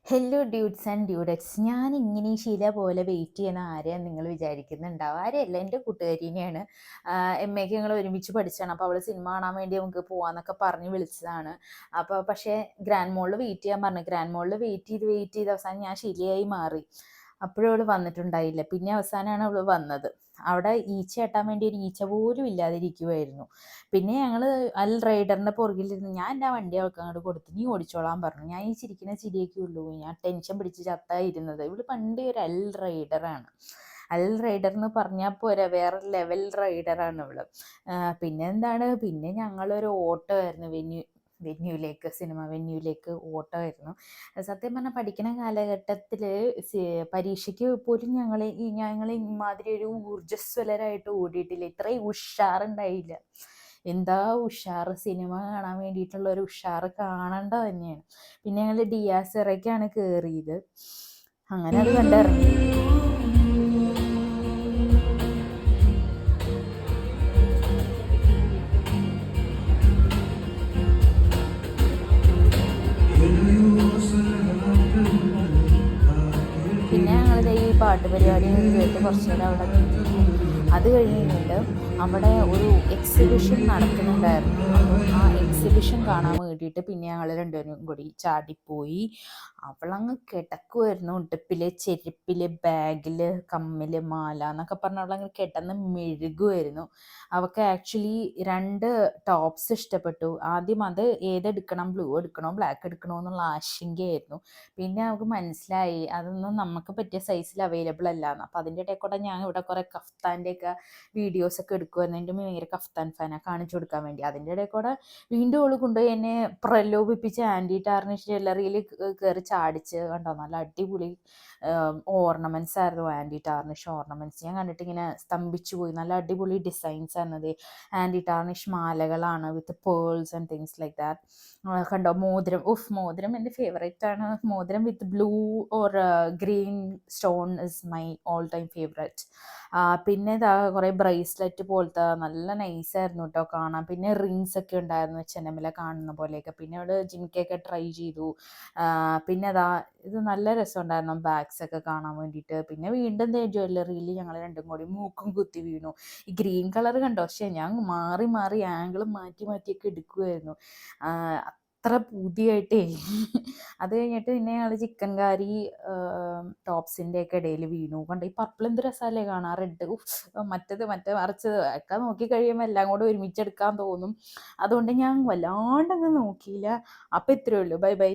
Hello dudes and ഡ്യൂഡറ്റ്സ്. ഞാൻ ഇങ്ങനെ ഈ ശില പോലെ വെയിറ്റ് ചെയ്യുന്ന ആരെയാണ് നിങ്ങൾ വിചാരിക്കുന്നുണ്ടാവും? ആരെയല്ല, എൻ്റെ കൂട്ടുകാരിനെയാണ്. എം എക്ക് ഞങ്ങൾ ഒരുമിച്ച് പഠിച്ചാണ്. അപ്പോൾ അവൾ സിനിമ കാണാൻ വേണ്ടി നമുക്ക് പോകാമെന്നൊക്കെ പറഞ്ഞ് വിളിച്ചതാണ്. അപ്പോൾ പക്ഷേ ഗ്രാൻഡ് മോളിൽ വെയിറ്റ് ചെയ്യാൻ പറഞ്ഞു. ഗ്രാൻഡ് മോളിൽ വെയിറ്റ് ചെയ്ത് അവസാനം ഞാൻ ശിലയായി മാറി. അപ്പോഴും അവൾ വന്നിട്ടുണ്ടായില്ല. പിന്നെ അവസാനമാണ് അവൾ വന്നത്. അവിടെ ഈച്ച കെട്ടാൻ വേണ്ടി ഒരു ഈച്ച പോലും ഇല്ലാതിരിക്കുമായിരുന്നു. പിന്നെ ഞങ്ങൾ അൽ റൈഡറിൻ്റെ പുറകിലിരുന്ന് ഞാൻ എൻ്റെ വണ്ടി അവൾക്ക് അങ്ങോട്ട് കൊടുത്തു, നീ ഓടിച്ചോളാൻ പറഞ്ഞു. ഞാൻ ഈ ചിരിക്കുന്ന ചിരിയൊക്കെ ഉള്ളൂ, ഞാൻ ടെൻഷൻ പിടിച്ച് ചത്തായിരുന്നത്. ഇവള് പണ്ട് ഒരു അൽ റൈഡറാണ്. അൽ റൈഡർ എന്ന് പറഞ്ഞാൽ പോരാ, വേറെ ലെവൽ റൈഡറാണ് ഇവള്. പിന്നെ എന്താണ്, പിന്നെ ഞങ്ങളൊരു ഓട്ടമായിരുന്നു സിനിമ വെന്യൂലേക്ക് ഓട്ടമായിരുന്നു. സത്യം പറഞ്ഞാൽ പഠിക്കുന്ന കാലഘട്ടത്തിൽ പരീക്ഷയ്ക്ക് പോലും ഞങ്ങൾ ഇമാതിരി ഒരു ഊർജ്ജസ്വലരായിട്ട് ഓടിയിട്ടില്ല. ഇത്രയും ഉഷാറുണ്ടായില്ല. എന്താ ഉഷാറ്, സിനിമ കാണാൻ വേണ്ടിയിട്ടുള്ള ഒരു ഉഷാറ് കാണേണ്ടത് തന്നെയാണ്. പിന്നെ ഞങ്ങൾ ഡിയാസിറയ്ക്കാണ് കയറിയത്. അങ്ങനെ അത് കണ്ടിറങ്ങി. പിന്നെ ഞങ്ങളിത് ഈ പാട്ട് പരിപാടി കേട്ട് കുറച്ച് നേരം അവിടെ നിന്നു. അത് കഴിഞ്ഞിട്ട് അവിടെ ഒരു എക്സിബിഷൻ നടക്കുന്നുണ്ടായിരുന്നു. അപ്പം ആ എക്സിബിഷൻ കാണാൻ വേണ്ടിയിട്ട് പിന്നെ ഞങ്ങൾ രണ്ടുപേരും കൂടി ചാടിപ്പോയി. അവളങ്ങ് കിടക്കുമായിരുന്നു. ഉടുപ്പില്, ചെരുപ്പില്, ബാഗില്, കമ്മില്, മാല എന്നൊക്കെ പറഞ്ഞ് അവളങ്ങ് കിടന്ന് മെഴുകുമായിരുന്നു. അവൾക്ക് ആക്ച്വലി 2 ടോപ്സ് ഇഷ്ടപ്പെട്ടു. ആദ്യം അത് ഏതെടുക്കണം, ബ്ലൂ എടുക്കണോ ബ്ലാക്ക് എടുക്കണോ എന്നുള്ള ആശങ്കയായിരുന്നു. പിന്നെ അവൾക്ക് മനസ്സിലായി അതൊന്നും നമുക്ക് പറ്റിയ സൈസിൽ അവൈലബിൾ അല്ല എന്ന്. അപ്പോൾ അതിൻ്റെ ഇടയിൽ കൂടെ ഞാൻ ഇവിടെ കുറേ കഫ്താൻ്റെയൊക്കെ വീഡിയോസൊക്കെ എടുക്കുമായിരുന്നു. എൻ്റെ ഭയങ്കര കഫ്താൻ ഫാനാണ്, കാണിച്ചു കൊടുക്കാൻ വേണ്ടി. അതിൻ്റെ ഇടയിൽ കൂടെ വീണ്ടും അവൾ കൊണ്ടുപോയി എന്നെ പ്രലോഭിപ്പിച്ച് ആൻറ്റി ടാർണിഷ് ജ്വല്ലറിയിൽ കയറി ചാടിച്ച്. കണ്ടോ, നല്ല അടിപൊളി ഓർണമെൻറ്റ്സ് ആയിരുന്നു, ആൻറ്റി ടാർണിഷ് ഓർണമെൻറ്റ്സ്. ഞാൻ കണ്ടിട്ട് ഇങ്ങനെ സ്തംഭിച്ചു പോയി. നല്ല അടിപൊളി ഡിസൈൻസ് ആയിരുന്നത്. ആൻറ്റി ടാർണിഷ് മാലകളാണ് with pearls and things like that. കണ്ടോ, മോതിരം. മോതിരം എൻ്റെ ഫേവറേറ്റ് ആണ്. മോതിരം with blue or green stone is my all time favourite. പിന്നെ ഇതാ കുറേ ബ്രേസ്ലെറ്റ് പോലത്തെ നല്ല നൈസായിരുന്നു കേട്ടോ കാണാൻ. പിന്നെ റിങ്സ് ഒക്കെ ഉണ്ടായിരുന്നു, ചെന്നമ്മല കാണുന്ന പോലെയൊക്കെ. പിന്നെ അവിടെ ജിമിക്കൊക്കെ ട്രൈ ചെയ്തു. പിന്നെ അതാ ഇത് നല്ല രസമുണ്ടായിരുന്നു ബാഗ്സ് ഒക്കെ കാണാൻ വേണ്ടിയിട്ട്. പിന്നെ വീണ്ടും ജ്വല്ലറിയിൽ ഞങ്ങൾ രണ്ടും കൂടി മൂക്കും കുത്തി വീണു. ഈ ഗ്രീൻ കളർ കണ്ടോ, പക്ഷേ ഞാൻ മാറി മാറി ആംഗിളും മാറ്റിയൊക്കെ എടുക്കുമായിരുന്നു. അത്ര പുതിയായിട്ടേ. അത് കഴിഞ്ഞിട്ട് പിന്നെ ഞങ്ങൾ ചിക്കൻ കാരി ടോപ്സിൻ്റെ ഒക്കെ ഇടയിൽ വീണു. കണ്ടോ, ഈ പർപ്പിൾ എന്ത് രസമല്ലേ കാണാൻ, റെഡ്. മറ്റേ മറിച്ചത് ഒക്കെ നോക്കി കഴിയുമ്പോൾ എല്ലാം കൂടെ ഒരുമിച്ചെടുക്കാൻ തോന്നും. അതുകൊണ്ട് ഞാൻ വല്ലാണ്ടങ്ങ് നോക്കിയില്ല. അപ്പം ഇത്രയേ ഉള്ളൂ. Bye bye.